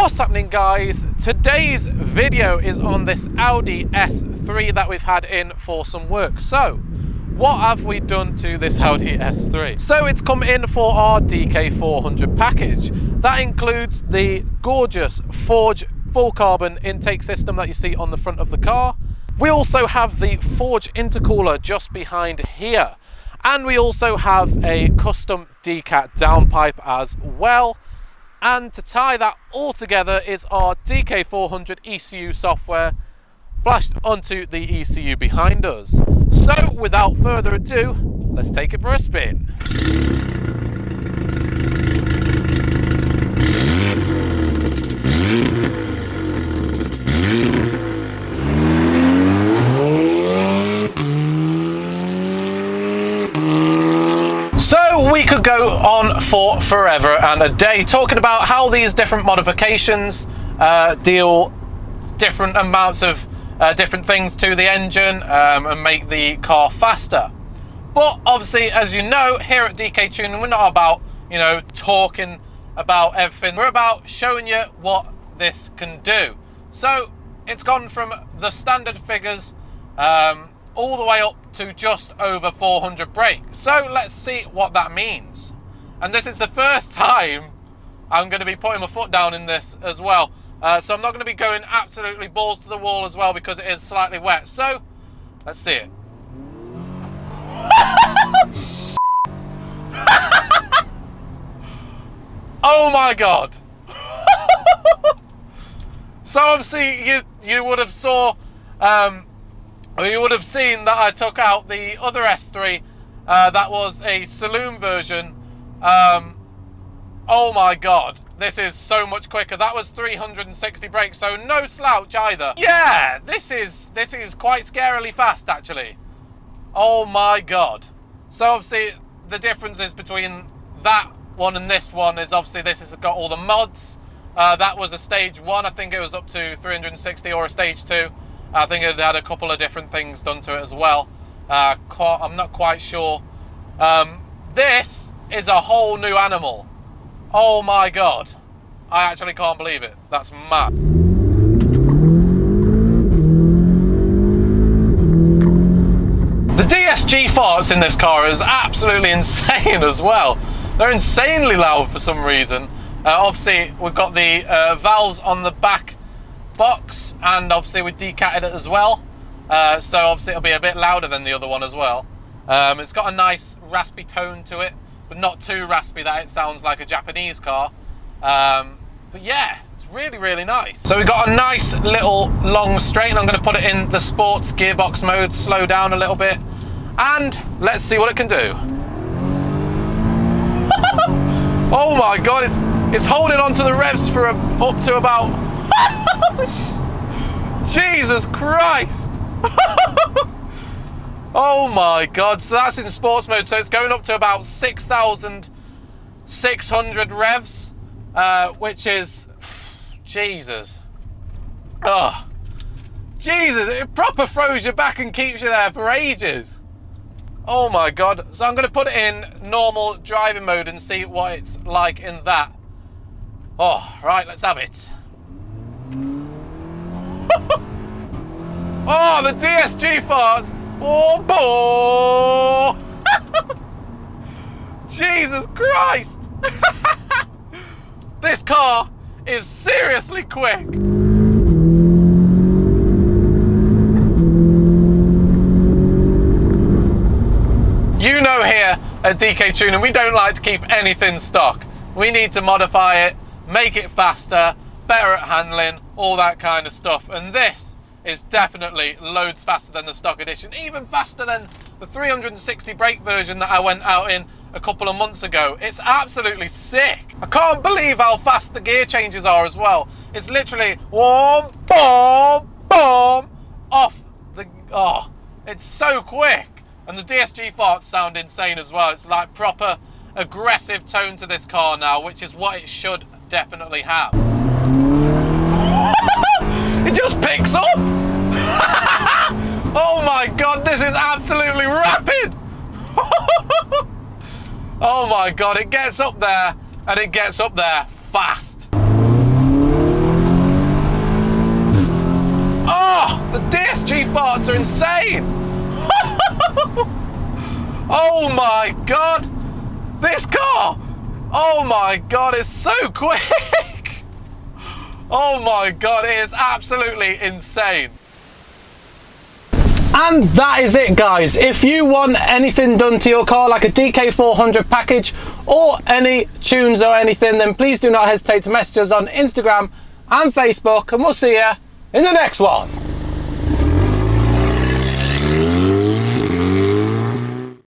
What's happening, guys? Today's video is on this Audi S3 that we've had in for some work. So what have we done to this Audi S3? So it's come in for our DK400 package. That includes the gorgeous Forge full carbon intake system that you see on the front of the car. We also have the Forge intercooler just behind here. And we also have a custom DK downpipe as well. And to tie that all together is our DK400 ECU software flashed onto the ECU behind us. So without further ado, let's take it for a spin. So we could go on for forever and a day talking about how these different modifications deal different amounts of different things to the engine and make the car faster. But obviously, as you know, here at DK Tuning, we're not about, you know, talking about everything. We're about showing you what this can do. So it's gone from the standard figures all the way up to just over 400 brake. So let's see what that means. And this is the first time I'm going to be putting my foot down in this as well. So I'm not going to be going absolutely balls to the wall as well because it is slightly wet. So let's see it. Oh my God. So obviously you would have saw you would have seen that I took out the other S3 that was a saloon version. Oh my God, this is so much quicker. That was 360 brake, so no slouch either. Yeah, this is quite scarily fast actually. Oh my God. So obviously the differences between that one and this one is obviously this has got all the mods. That was a stage 1, I think it was up to 360, or a stage 2. I think it had a couple of different things done to it as well. I'm not quite sure. This is a whole new animal. Oh my God. I actually can't believe it. That's mad. The DSG farts in this car is absolutely insane as well. They're insanely loud for some reason. Obviously, we've got the valves on the back box, and obviously we decatted it as well, so obviously it'll be a bit louder than the other one as well. It's got a nice raspy tone to it, but not too raspy that it sounds like a Japanese car. But yeah, it's really nice. So we've got a nice little long straight, and I'm going to put it in the sports gearbox mode, slow down a little bit, and let's see what it can do. Oh my God, it's holding on to the revs for up to about Jesus Christ. Oh my God, so that's in sports mode, so it's going up to about 6,600 revs, which is Jesus. Oh Jesus, it proper throws you back and keeps you there for ages. Oh my God. So I'm going to put it in normal driving mode and see what it's like in that. Oh, right, let's have it. Oh, the DSG farts. Oh, boy. Jesus Christ. This car is seriously quick. You know, here at DK Tuning, we don't like to keep anything stock. We need to modify it, make it faster, better at handling, all that kind of stuff. And this is definitely loads faster than the stock edition, even faster than the 360 brake version that I went out in a couple of months ago. It's absolutely sick. I can't believe how fast the gear changes are as well. It's literally boom, boom, boom, off the, oh, it's so quick. And the DSG farts sound insane as well. It's like proper aggressive tone to this car now, which is what it should definitely have. It just picks up. Oh my God, this is absolutely rapid. Oh my God, it gets up there, and it gets up there fast. The DSG farts are insane. Oh my God. This car. Oh my God, it's so quick. Oh my God, it is absolutely insane. And that is it, guys. If you want anything done to your car, like a DK400 package or any tunes or anything, then please do not hesitate to message us on Instagram and Facebook, and we'll see you in the next one.